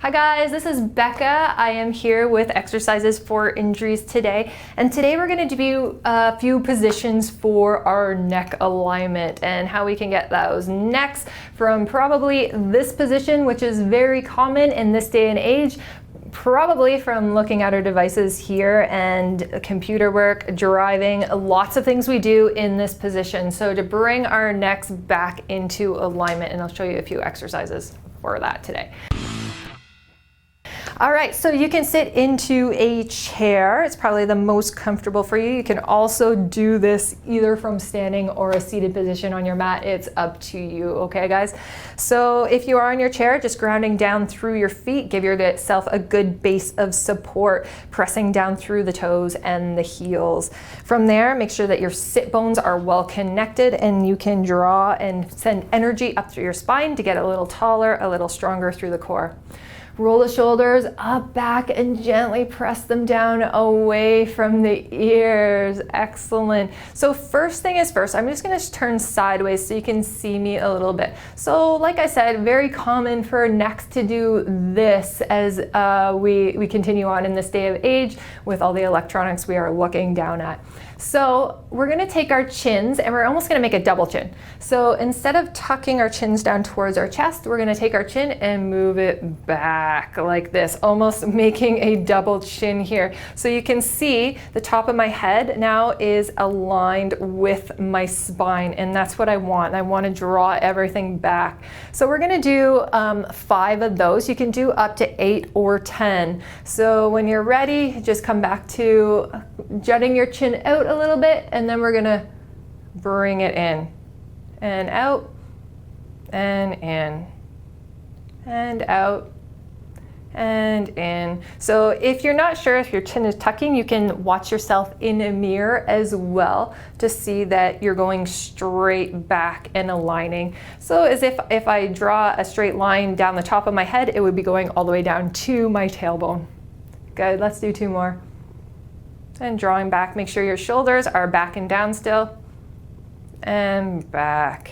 Hi guys, this is Becca. I am here with exercises for injuries today. And today we're going to do a few positions for our neck alignment and how we can get those necks from probably this position, which is very common in this day and age, probably from looking at our devices here and computer work, driving, lots of things we do in this position. So to bring our necks back into alignment, and I'll show you a few exercises for that today. All right, so you can sit into a chair. It's probably the most comfortable for you. You can also do this either from standing or a seated position on your mat. It's up to you, okay guys? So if you are in your chair, just grounding down through your feet, give yourself a good base of support, pressing down through the toes and the heels. From there, make sure that your sit bones are well connected and you can draw and send energy up through your spine to get a little taller, a little stronger through the core. Roll the shoulders up, back, and gently press them down away from the ears. Excellent. So first thing is first, I'm just going to turn sideways so you can see me a little bit. So like I said, very common for necks to do this as we continue on in this day of age with all the electronics we are looking down at. So we're going to take our chins and we're almost going to make a double chin. So instead of tucking our chins down towards our chest, we're going to take our chin and move it back like this, almost making a double chin here. So you can see the top of my head now is aligned with my spine, and that's what I want. I want to draw everything back. So we're going to do 5 of those. You can do up to 8 or 10. So when you're ready, just come back to jutting your chin out a little bit, and then we're gonna bring it in and out and in and out and in. So if you're not sure if your chin is tucking, you can watch yourself in a mirror as well to see that you're going straight back and aligning. So as if I draw a straight line down the top of my head, it would be going all the way down to my tailbone. Good, let's do 2 more. And drawing back, make sure your shoulders are back and down still. And back.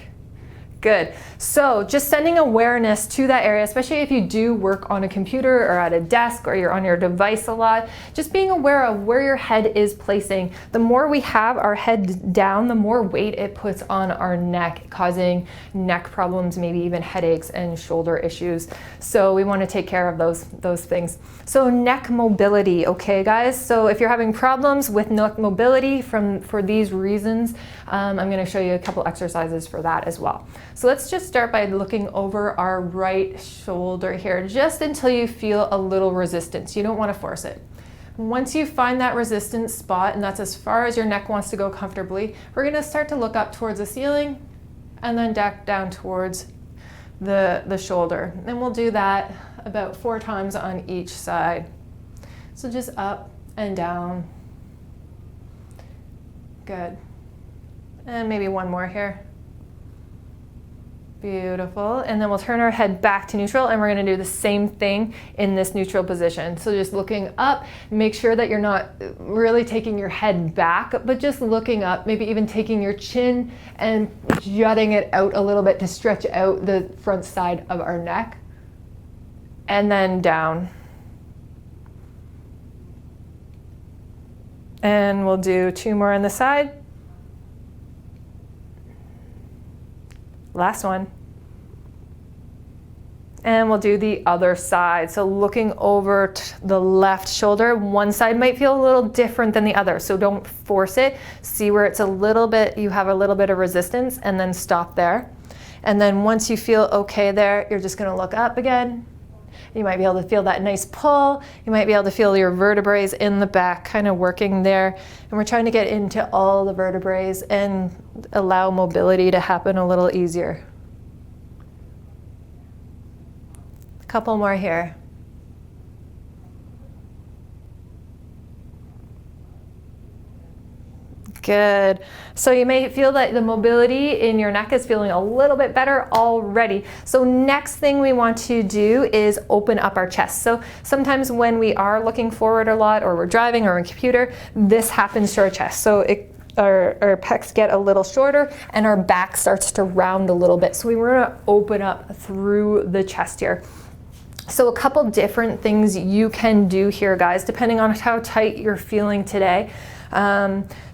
Good. So just sending awareness to that area, especially if you do work on a computer or at a desk or you're on your device a lot, just being aware of where your head is placing. The more we have our head down, the more weight it puts on our neck, causing neck problems, maybe even headaches and shoulder issues. So we want to take care of those things. So neck mobility, okay guys? So if you're having problems with neck mobility for these reasons, I'm going to show you a couple exercises for that as well. So let's just start by looking over our right shoulder here, just until you feel a little resistance. You don't want to force it. Once you find that resistance spot, and that's as far as your neck wants to go comfortably, we're going to start to look up towards the ceiling and then back down towards the shoulder. And we'll do that about 4 times on each side. So just up and down. Good. And maybe 1 more here. Beautiful. And then we'll turn our head back to neutral, and we're going to do the same thing in this neutral position. So just looking up, make sure that you're not really taking your head back, but just looking up, maybe even taking your chin and jutting it out a little bit to stretch out the front side of our neck. And then down. And we'll do 2 more on the side. Last one. And we'll do the other side. So looking over the left shoulder, one side might feel a little different than the other. So don't force it. See where it's a little bit, you have a little bit of resistance, and then stop there. And then once you feel okay there, you're just gonna look up again. You might be able to feel that nice pull. You might be able to feel your vertebrae in the back kind of working there. And we're trying to get into all the vertebrae and allow mobility to happen a little easier. A couple more here. Good. So you may feel that the mobility in your neck is feeling a little bit better already. So next thing we want to do is open up our chest. So sometimes when we are looking forward a lot, or we're driving or on a computer, this happens to our chest. So our pecs get a little shorter and our back starts to round a little bit. So we want to open up through the chest here. So a couple different things you can do here, guys, depending on how tight you're feeling today.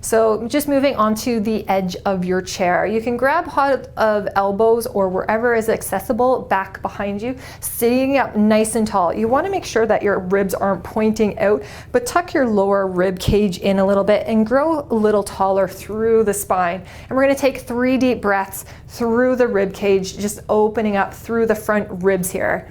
So just moving onto the edge of your chair, you can grab hold of elbows or wherever is accessible back behind you, sitting up nice and tall. You want to make sure that your ribs aren't pointing out, but tuck your lower rib cage in a little bit and grow a little taller through the spine. And we're going to take 3 deep breaths through the rib cage, just opening up through the front ribs here.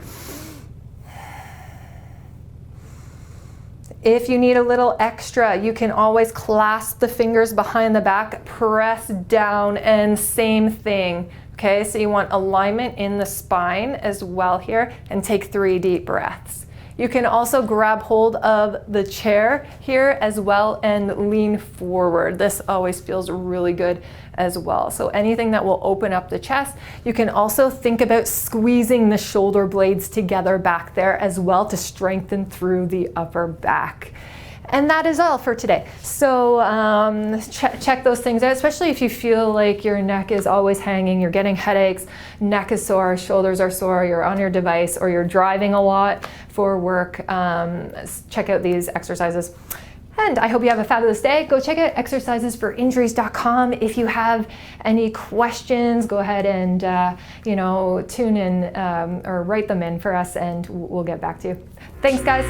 If you need a little extra, you can always clasp the fingers behind the back, press down, and same thing. Okay, so you want alignment in the spine as well here, and take 3 deep breaths. You can also grab hold of the chair here as well and lean forward. This always feels really good as well. So anything that will open up the chest. You can also think about squeezing the shoulder blades together back there as well to strengthen through the upper back. And that is all for today. So check those things out, especially if you feel like your neck is always hanging, you're getting headaches, neck is sore, shoulders are sore, you're on your device, or you're driving a lot for work. Check out these exercises. And I hope you have a fabulous day. Go check out exercisesforinjuries.com. If you have any questions, go ahead and tune in or write them in for us, and we'll get back to you. Thanks, guys.